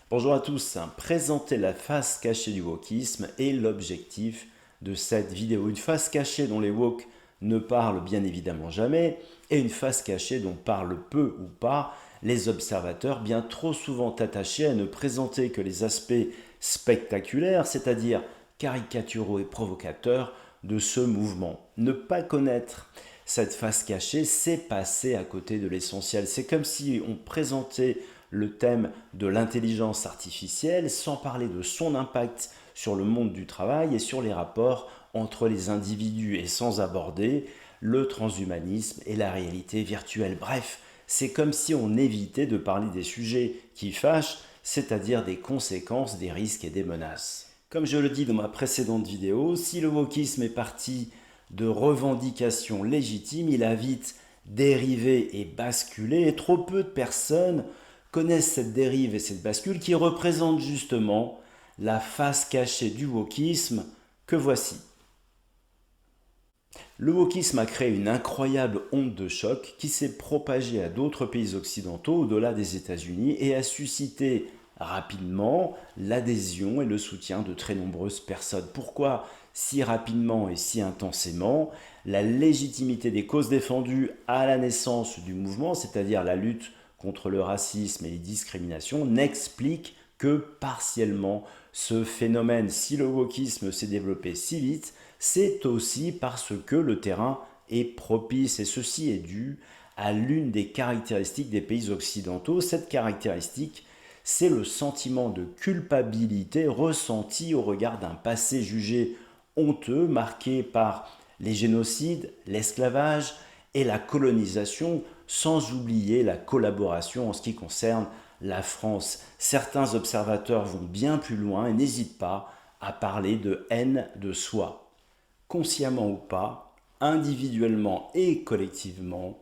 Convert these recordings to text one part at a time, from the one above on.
Bonjour à tous, présenter la face cachée du wokisme est l'objectif de cette vidéo. Une face cachée dont les woke ne parlent bien évidemment jamais et une face cachée dont parlent peu ou pas les observateurs bien trop souvent attachés à ne présenter que les aspects spectaculaires, c'est-à-dire caricaturaux et provocateurs de ce mouvement. Ne pas connaître cette face cachée, c'est passer à côté de l'essentiel. C'est comme si on présentait le thème de l'intelligence artificielle sans parler de son impact sur le monde du travail et sur les rapports entre les individus et sans aborder le transhumanisme et la réalité virtuelle. Bref, c'est comme si on évitait de parler des sujets qui fâchent, c'est-à-dire des conséquences, des risques et des menaces. Comme je le dis dans ma précédente vidéo, si le wokisme est parti de revendications légitimes, il a vite dérivé et basculé, et trop peu de personnes connaissent cette dérive et cette bascule qui représente justement la face cachée du wokisme que voici. Le wokisme a créé une incroyable onde de choc qui s'est propagée à d'autres pays occidentaux au-delà des États-Unis et a suscité rapidement l'adhésion et le soutien de très nombreuses personnes. Pourquoi si rapidement et si intensément? La légitimité des causes défendues à la naissance du mouvement, c'est-à-dire la lutte contre le racisme et les discriminations, n'explique que partiellement ce phénomène. Si le wokisme s'est développé si vite, c'est aussi parce que le terrain est propice et ceci est dû à l'une des caractéristiques des pays occidentaux. Cette caractéristique, c'est le sentiment de culpabilité ressenti au regard d'un passé jugé honteux, marqué par les génocides, l'esclavage et la colonisation, sans oublier la collaboration en ce qui concerne la France. Certains observateurs vont bien plus loin et n'hésitent pas à parler de haine de soi. Consciemment ou pas, individuellement et collectivement,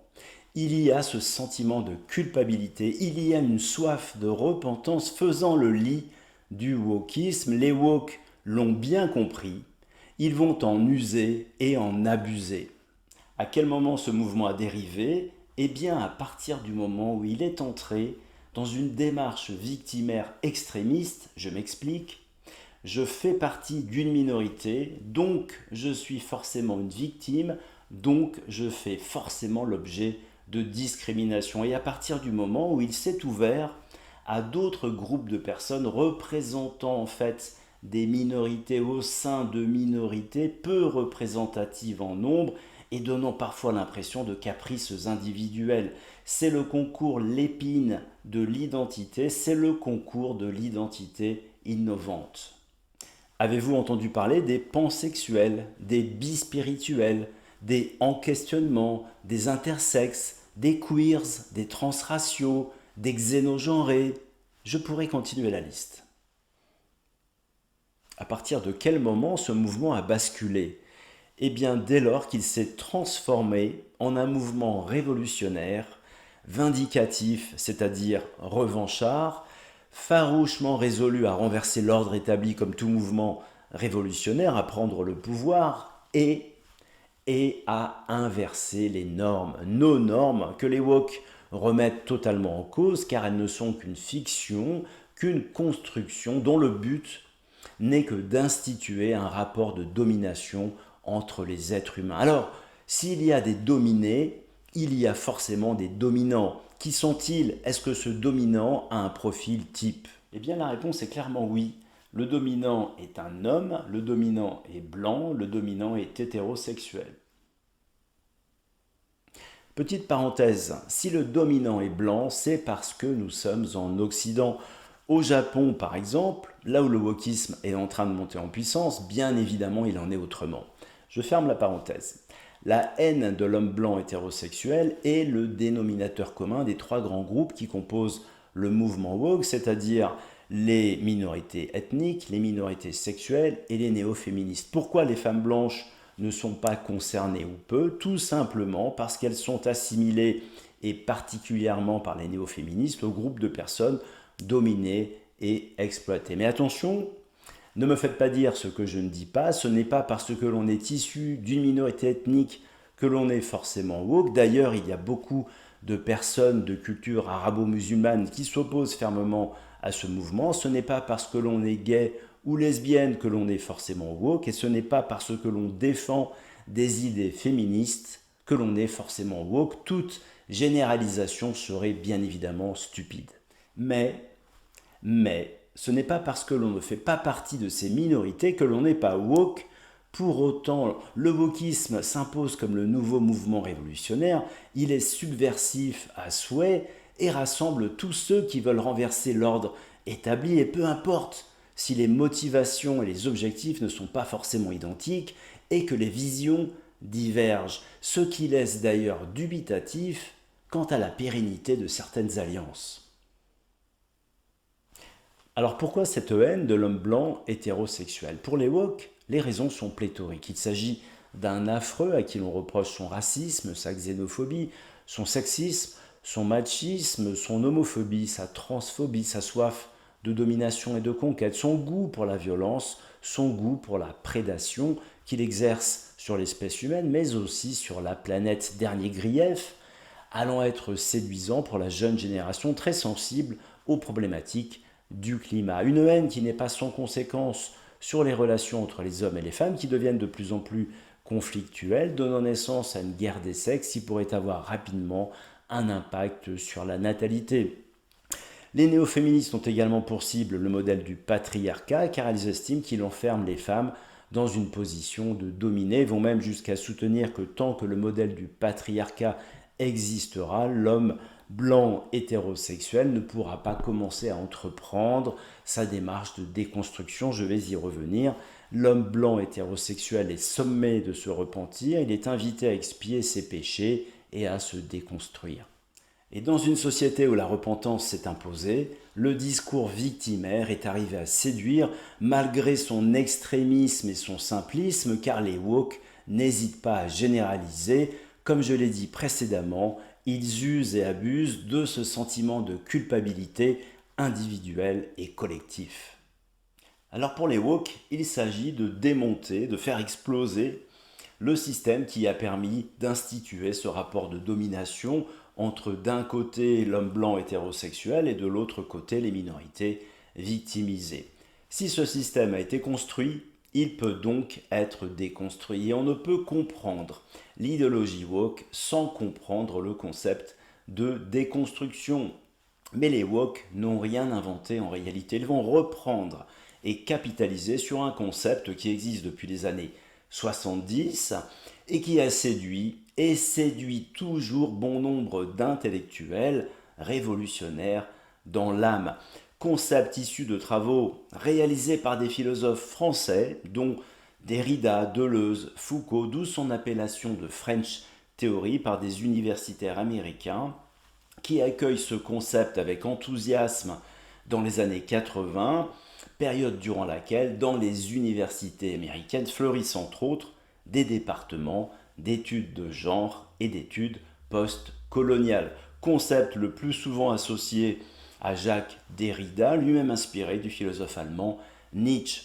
il y a ce sentiment de culpabilité, il y a une soif de repentance faisant le lit du wokisme. Les woke l'ont bien compris, ils vont en user et en abuser. À quel moment ce mouvement a dérivé? Eh bien, à partir du moment où il est entré dans une démarche victimaire extrémiste, je m'explique, je fais partie d'une minorité, donc je suis forcément une victime, donc je fais forcément l'objet de discrimination. Et à partir du moment où il s'est ouvert à d'autres groupes de personnes représentant en fait des minorités au sein de minorités peu représentatives en nombre et donnant parfois l'impression de caprices individuels. C'est le concours l'épine de l'identité, c'est le concours de l'identité innovante. Avez-vous entendu parler des pansexuels, des bispirituels, des en-questionnements, des intersexes, des queers, des transraciaux, des xénogenrés? Je pourrais continuer la liste. À partir de quel moment ce mouvement a basculé? Eh bien, dès lors qu'il s'est transformé en un mouvement révolutionnaire, vindicatif, c'est-à-dire revanchard, farouchement résolu à renverser l'ordre établi comme tout mouvement révolutionnaire, à prendre le pouvoir et à inverser les normes, nos normes, que les woke remettent totalement en cause, car elles ne sont qu'une fiction, qu'une construction dont le but n'est que d'instituer un rapport de domination entre les êtres humains. Alors, s'il y a des dominés, il y a forcément des dominants. Qui sont-ils? Est-ce que ce dominant a un profil type? Eh bien, la réponse est clairement oui. Le dominant est un homme, le dominant est blanc, le dominant est hétérosexuel. Petite parenthèse, si le dominant est blanc, c'est parce que nous sommes en Occident. Au Japon, par exemple, là où le wokisme est en train de monter en puissance, bien évidemment, il en est autrement. Je ferme la parenthèse. La haine de l'homme blanc hétérosexuel est le dénominateur commun des trois grands groupes qui composent le mouvement woke, c'est-à-dire les minorités ethniques, les minorités sexuelles et les néo-féministes. Pourquoi les femmes blanches ne sont pas concernées ou peu? Tout simplement parce qu'elles sont assimilées, et particulièrement par les néo-féministes, au groupe de personnes dominées et exploitées. Mais attention, ne me faites pas dire ce que je ne dis pas, ce n'est pas parce que l'on est issu d'une minorité ethnique que l'on est forcément woke. D'ailleurs, il y a beaucoup de personnes de culture arabo-musulmane qui s'opposent fermement à ce mouvement. Ce n'est pas parce que l'on est gay ou lesbienne que l'on est forcément woke, et ce n'est pas parce que l'on défend des idées féministes que l'on est forcément woke. Toute généralisation serait bien évidemment stupide. Mais, ce n'est pas parce que l'on ne fait pas partie de ces minorités que l'on n'est pas woke. Pour autant, le wokisme s'impose comme le nouveau mouvement révolutionnaire, il est subversif à souhait et rassemble tous ceux qui veulent renverser l'ordre établi, et peu importe si les motivations et les objectifs ne sont pas forcément identiques et que les visions divergent, ce qui laisse d'ailleurs dubitatif quant à la pérennité de certaines alliances. Alors pourquoi cette haine de l'homme blanc hétérosexuel? Pour les woke, les raisons sont pléthoriques. Il s'agit d'un affreux à qui l'on reproche son racisme, sa xénophobie, son sexisme, son machisme, son homophobie, sa transphobie, sa soif de domination et de conquête, son goût pour la violence, son goût pour la prédation qu'il exerce sur l'espèce humaine, mais aussi sur la planète. Dernier grief, allant être séduisant pour la jeune génération très sensible aux problématiques du climat. Une haine qui n'est pas sans conséquence sur les relations entre les hommes et les femmes, qui deviennent de plus en plus conflictuelles, donnant naissance à une guerre des sexes qui pourrait avoir rapidement un impact sur la natalité. Les néo-féministes ont également pour cible le modèle du patriarcat, car elles estiment qu'il enferme les femmes dans une position de dominée, vont même jusqu'à soutenir que tant que le modèle du patriarcat existera, l'homme blanc hétérosexuel ne pourra pas commencer à entreprendre sa démarche de déconstruction. Je vais y revenir. L'homme blanc hétérosexuel est sommé de se repentir, il est invité à expier ses péchés et à se déconstruire. Et dans une société où la repentance s'est imposée, le discours victimaire est arrivé à séduire malgré son extrémisme et son simplisme, car les woke n'hésitent pas à généraliser. Comme je l'ai dit précédemment, ils usent et abusent de ce sentiment de culpabilité individuel et collectif. Alors pour les woke, il s'agit de démonter, de faire exploser le système qui a permis d'instituer ce rapport de domination entre d'un côté l'homme blanc hétérosexuel et de l'autre côté les minorités victimisées. Si ce système a été construit, il peut donc être déconstruit. Et on ne peut comprendre l'idéologie woke sans comprendre le concept de déconstruction. Mais les woke n'ont rien inventé en réalité. Ils vont reprendre et capitaliser sur un concept qui existe depuis les années 70 et qui a séduit et séduit toujours bon nombre d'intellectuels révolutionnaires dans l'âme. Concept issu de travaux réalisés par des philosophes français, dont Derrida, Deleuze, Foucault, d'où son appellation de French Theory par des universitaires américains, qui accueillent ce concept avec enthousiasme dans les années 80, période durant laquelle, dans les universités américaines, fleurissent entre autres des départements d'études de genre et d'études post-coloniales. Concept le plus souvent associé à Jacques Derrida, lui-même inspiré du philosophe allemand Nietzsche.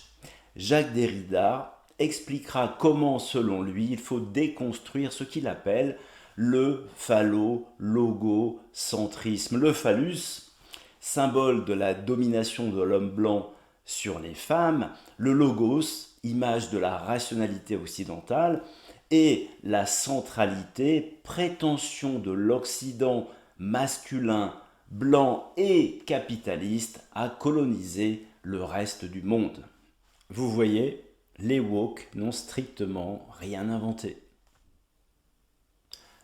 Jacques Derrida expliquera comment, selon lui, il faut déconstruire ce qu'il appelle le phallo-logocentrisme. Le phallus, symbole de la domination de l'homme blanc sur les femmes, le logos, image de la rationalité occidentale, et la centralité, prétention de l'Occident masculin, blanc et capitaliste à coloniser le reste du monde. Vous voyez, les woke n'ont strictement rien inventé.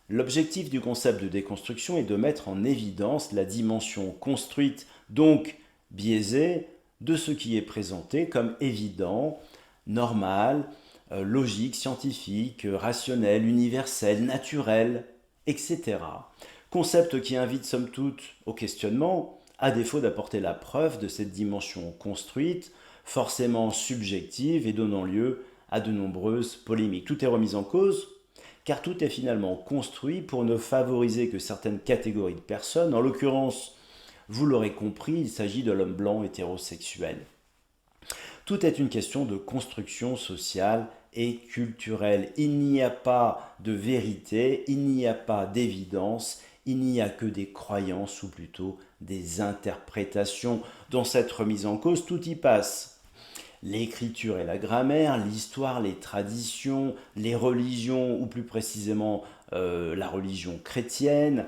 L'objectif du concept de déconstruction est de mettre en évidence la dimension construite, donc biaisée, de ce qui est présenté comme évident, normal, logique, scientifique, rationnel, universel, naturel, etc. Concept qui invite somme toute au questionnement, à défaut d'apporter la preuve de cette dimension construite, forcément subjective et donnant lieu à de nombreuses polémiques. Tout est remis en cause, car tout est finalement construit pour ne favoriser que certaines catégories de personnes. En l'occurrence, vous l'aurez compris, il s'agit de l'homme blanc hétérosexuel. Tout est une question de construction sociale et culturelle. Il n'y a pas de vérité, il n'y a pas d'évidence, Il n'y a que des croyances ou plutôt des interprétations. Dans cette remise en cause, tout y passe. L'écriture et la grammaire, l'histoire, les traditions, les religions, ou plus précisément la religion chrétienne,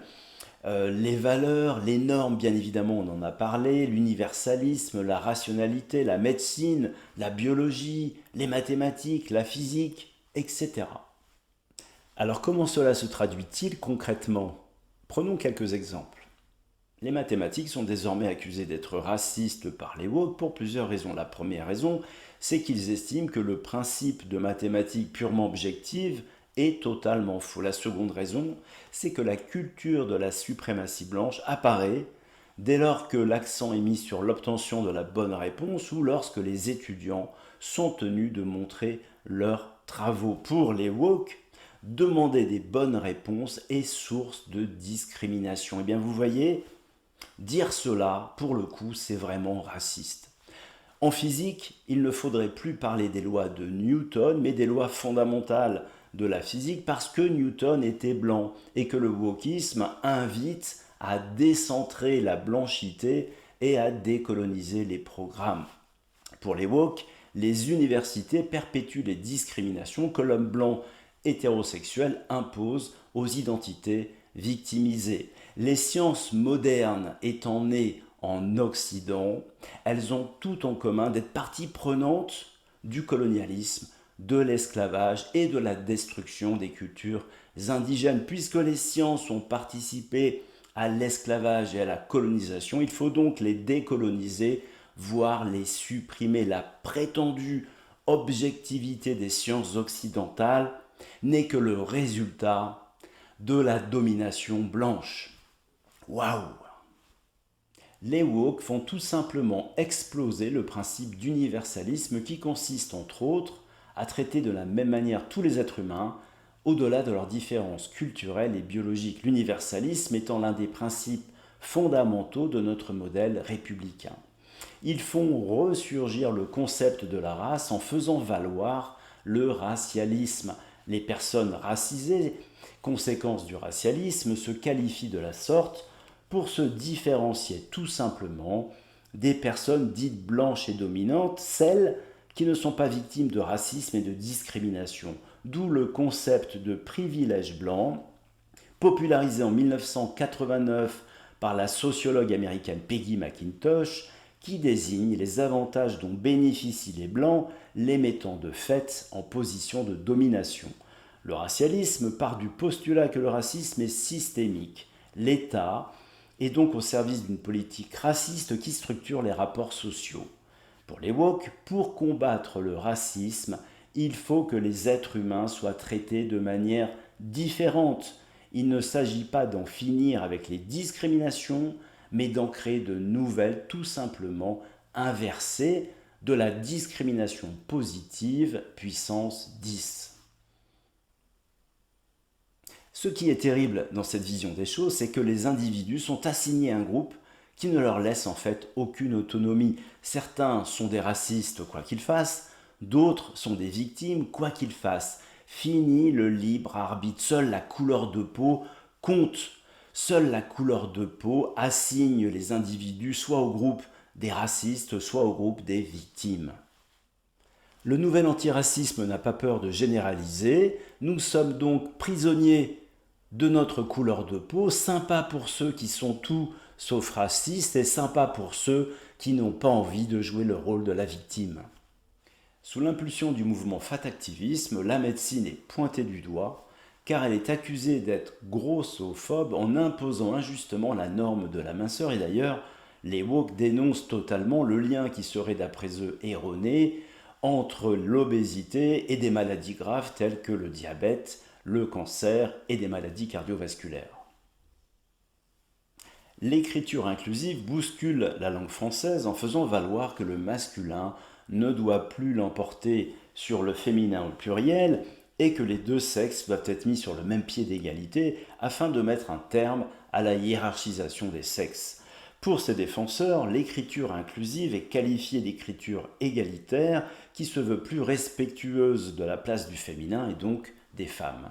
les valeurs, les normes, bien évidemment, on en a parlé, l'universalisme, la rationalité, la médecine, la biologie, les mathématiques, la physique, etc. Alors comment cela se traduit-il concrètement? Prenons quelques exemples. Les mathématiques sont désormais accusées d'être racistes par les woke pour plusieurs raisons. La première raison, c'est qu'ils estiment que le principe de mathématiques purement objectives est totalement faux. La seconde raison, c'est que la culture de la suprématie blanche apparaît dès lors que l'accent est mis sur l'obtention de la bonne réponse ou lorsque les étudiants sont tenus de montrer leurs travaux. Pour les woke, demander des bonnes réponses est source de discrimination. Eh bien, vous voyez, dire cela, pour le coup, c'est vraiment raciste. En physique, il ne faudrait plus parler des lois de Newton, mais des lois fondamentales de la physique, parce que Newton était blanc et que le wokisme invite à décentrer la blanchité et à décoloniser les programmes. Pour les woke, les universités perpétuent les discriminations que l'homme blanc hétérosexuel impose aux identités victimisées. Les sciences modernes étant nées en Occident, elles ont tout en commun d'être partie prenante du colonialisme, de l'esclavage et de la destruction des cultures indigènes. Puisque les sciences ont participé à l'esclavage et à la colonisation, il faut donc les décoloniser, voire les supprimer. La prétendue objectivité des sciences occidentales n'est que le résultat de la domination blanche. Waouh! Les woke font tout simplement exploser le principe d'universalisme qui consiste entre autres à traiter de la même manière tous les êtres humains au-delà de leurs différences culturelles et biologiques. L'universalisme étant l'un des principes fondamentaux de notre modèle républicain. Ils font ressurgir le concept de la race en faisant valoir le racialisme. Les personnes racisées, conséquence du racialisme, se qualifient de la sorte pour se différencier tout simplement des personnes dites blanches et dominantes, celles qui ne sont pas victimes de racisme et de discrimination. D'où le concept de privilège blanc, popularisé en 1989 par la sociologue américaine Peggy McIntosh, qui désigne les avantages dont bénéficient les blancs, les mettant de fait en position de domination. Le racialisme part du postulat que le racisme est systémique. L'État est donc au service d'une politique raciste qui structure les rapports sociaux. Pour les woke, pour combattre le racisme, il faut que les êtres humains soient traités de manière différente. Il ne s'agit pas d'en finir avec les discriminations, mais d'en créer de nouvelles, tout simplement inversées de la discrimination positive puissance 10. Ce qui est terrible dans cette vision des choses, c'est que les individus sont assignés à un groupe qui ne leur laisse en fait aucune autonomie. Certains sont des racistes quoi qu'ils fassent, d'autres sont des victimes quoi qu'ils fassent. Fini le libre arbitre, seule la couleur de peau compte. Seule la couleur de peau assigne les individus soit au groupe des racistes, soit au groupe des victimes. Le nouvel antiracisme n'a pas peur de généraliser. Nous sommes donc prisonniers de notre couleur de peau, sympa pour ceux qui sont tout sauf racistes et sympa pour ceux qui n'ont pas envie de jouer le rôle de la victime. Sous l'impulsion du mouvement Fat-activisme, la médecine est pointée du doigt car elle est accusée d'être grossophobe en imposant injustement la norme de la minceur. Et d'ailleurs, les woke dénoncent totalement le lien qui serait d'après eux erroné entre l'obésité et des maladies graves telles que le diabète, le cancer et des maladies cardiovasculaires. L'écriture inclusive bouscule la langue française en faisant valoir que le masculin ne doit plus l'emporter sur le féminin au pluriel et que les deux sexes doivent être mis sur le même pied d'égalité afin de mettre un terme à la hiérarchisation des sexes. Pour ces défenseurs, l'écriture inclusive est qualifiée d'écriture égalitaire qui se veut plus respectueuse de la place du féminin et donc des femmes.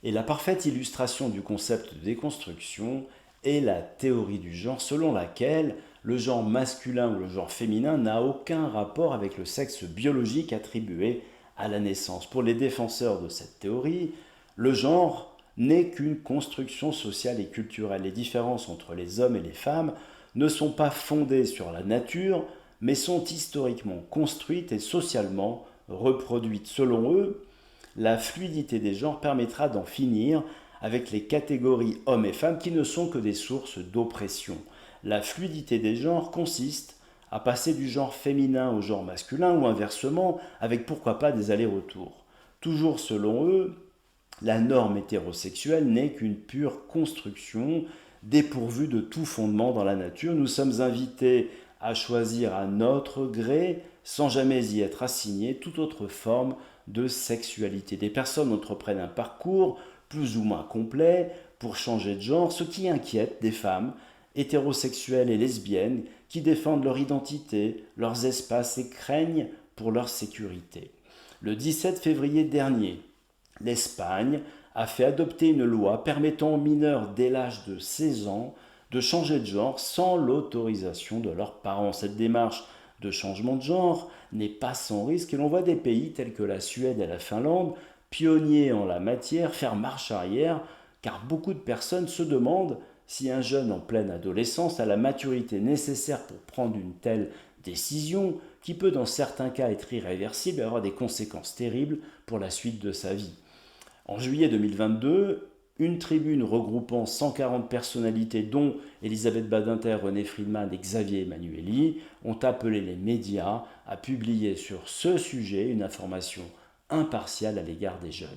Et la parfaite illustration du concept de déconstruction est la théorie du genre selon laquelle le genre masculin ou le genre féminin n'a aucun rapport avec le sexe biologique attribué à la naissance. Pour les défenseurs de cette théorie, le genre n'est qu'une construction sociale et culturelle. Les différences entre les hommes et les femmes ne sont pas fondées sur la nature, mais sont historiquement construites et socialement reproduites. Selon eux, la fluidité des genres permettra d'en finir avec les catégories hommes et femmes qui ne sont que des sources d'oppression. La fluidité des genres consiste à passer du genre féminin au genre masculin ou inversement, avec pourquoi pas des allers-retours. Toujours selon eux, la norme hétérosexuelle n'est qu'une pure construction dépourvue de tout fondement dans la nature. Nous sommes invités à choisir à notre gré, sans jamais y être assignés, toute autre forme de sexualité. Des personnes entreprennent un parcours plus ou moins complet pour changer de genre, ce qui inquiète des femmes hétérosexuelles et lesbiennes qui défendent leur identité, leurs espaces et craignent pour leur sécurité. Le 17 février dernier, l'Espagne a fait adopter une loi permettant aux mineurs dès l'âge de 16 ans de changer de genre sans l'autorisation de leurs parents. Cette démarche de changement de genre n'est pas sans risque et l'on voit des pays tels que la Suède et la Finlande, pionniers en la matière, faire marche arrière car beaucoup de personnes se demandent si un jeune en pleine adolescence a la maturité nécessaire pour prendre une telle décision qui peut dans certains cas être irréversible et avoir des conséquences terribles pour la suite de sa vie. En juillet 2022, une tribune regroupant 140 personnalités dont Elisabeth Badinter, René Friedman et Xavier Emanueli ont appelé les médias à publier sur ce sujet une information impartiale à l'égard des jeunes.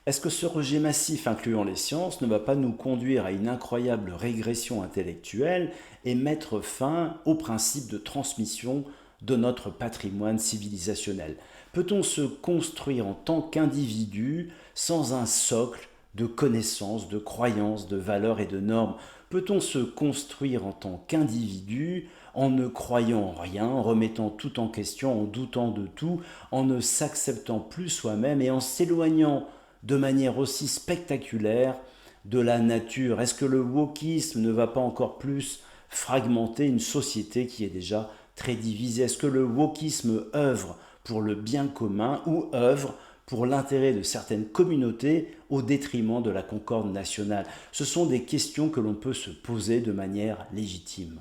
Est-ce que ce rejet massif incluant les sciences ne va pas nous conduire à une incroyable régression intellectuelle et mettre fin au principe de transmission de notre patrimoine civilisationnel? Peut-on se construire en tant qu'individu sans un socle de connaissances, de croyances, de valeurs et de normes? Peut-on se construire en tant qu'individu en ne croyant en rien, en remettant tout en question, en doutant de tout, en ne s'acceptant plus soi-même et en s'éloignant de manière aussi spectaculaire de la nature? Est-ce que le wokisme ne va pas encore plus fragmenter une société qui est déjà très divisée? Est-ce que le wokisme œuvre pour le bien commun ou œuvre pour l'intérêt de certaines communautés au détriment de la concorde nationale? Ce sont des questions que l'on peut se poser de manière légitime.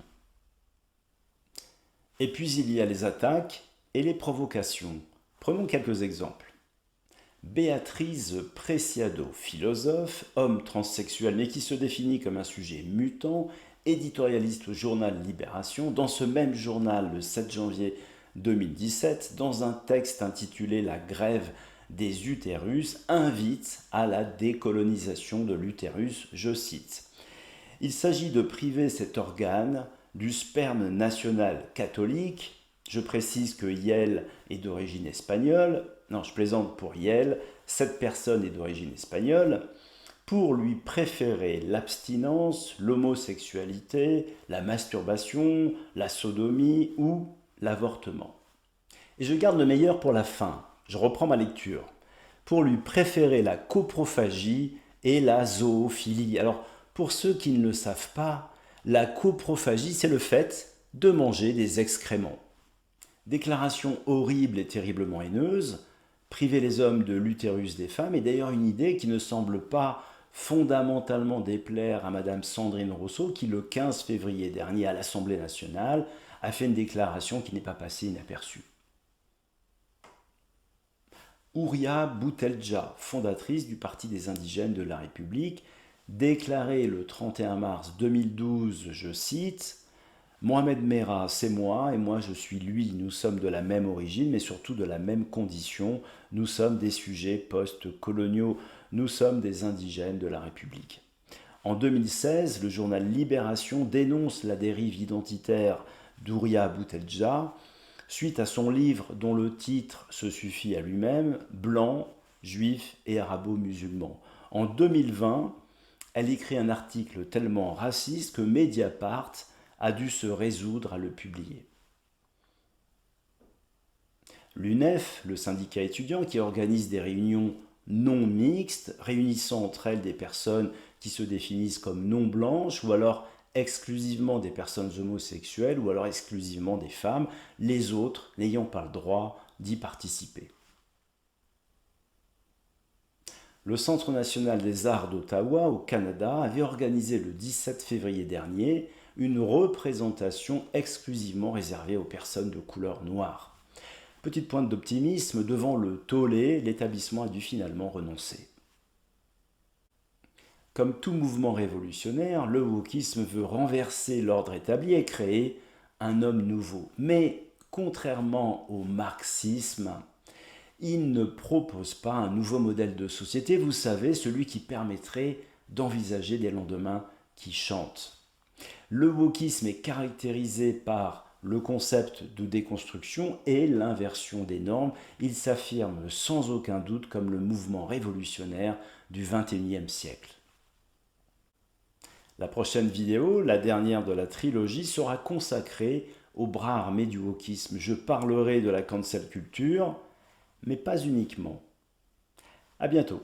Et puis il y a les attaques et les provocations. Prenons quelques exemples. Béatrice Preciado, philosophe, homme transsexuel mais qui se définit comme un sujet mutant, éditorialiste au journal Libération, dans ce même journal le 7 janvier 2017, dans un texte intitulé La grève des utérus, invite à la décolonisation de l'utérus, je cite. Il s'agit de priver cet organe du sperme national catholique. Je précise que Yel est d'origine espagnole. Non, je plaisante pour Yel. Cette personne est d'origine espagnole. Pour lui préférer l'abstinence, l'homosexualité, la masturbation, la sodomie ou l'avortement. Et je garde le meilleur pour la fin. Je reprends ma lecture. Pour lui préférer la coprophagie et la zoophilie. Alors, pour ceux qui ne le savent pas, la coprophagie, c'est le fait de manger des excréments. Déclaration horrible et terriblement haineuse, priver les hommes de l'utérus des femmes est d'ailleurs une idée qui ne semble pas fondamentalement déplaire à Madame Sandrine Rousseau, qui le 15 février dernier à l'Assemblée nationale a fait une déclaration qui n'est pas passée inaperçue. Houria Boutelja, fondatrice du Parti des indigènes de la République, déclarait le 31 mars 2012, je cite, « Mohamed Merah, c'est moi, et moi je suis lui. Nous sommes de la même origine, mais surtout de la même condition. Nous sommes des sujets post-coloniaux. Nous sommes des indigènes de la République. » En 2016, le journal Libération dénonce la dérive identitaire d'Houria Boutelja suite à son livre dont le titre se suffit à lui-même, Blanc, Juif et Arabo-musulman. En 2020, elle écrit un article tellement raciste que Mediapart a dû se résoudre à le publier. L'UNEF, le syndicat étudiant qui organise des réunions non mixtes, réunissant entre elles des personnes qui se définissent comme non blanches, ou alors exclusivement des personnes homosexuelles, ou alors exclusivement des femmes, les autres n'ayant pas le droit d'y participer. Le Centre national des arts d'Ottawa, au Canada, avait organisé le 17 février dernier une représentation exclusivement réservée aux personnes de couleur noire. Petite pointe d'optimisme, devant le tollé, l'établissement a dû finalement renoncer. Comme tout mouvement révolutionnaire, le wokisme veut renverser l'ordre établi et créer un homme nouveau. Mais contrairement au marxisme, il ne propose pas un nouveau modèle de société, vous savez, celui qui permettrait d'envisager des lendemains qui chantent. Le wokisme est caractérisé par le concept de déconstruction et l'inversion des normes. Il s'affirme sans aucun doute comme le mouvement révolutionnaire du XXIe siècle. La prochaine vidéo, la dernière de la trilogie, sera consacrée au bras armé du wokisme. Je parlerai de la cancel culture, mais pas uniquement. À bientôt.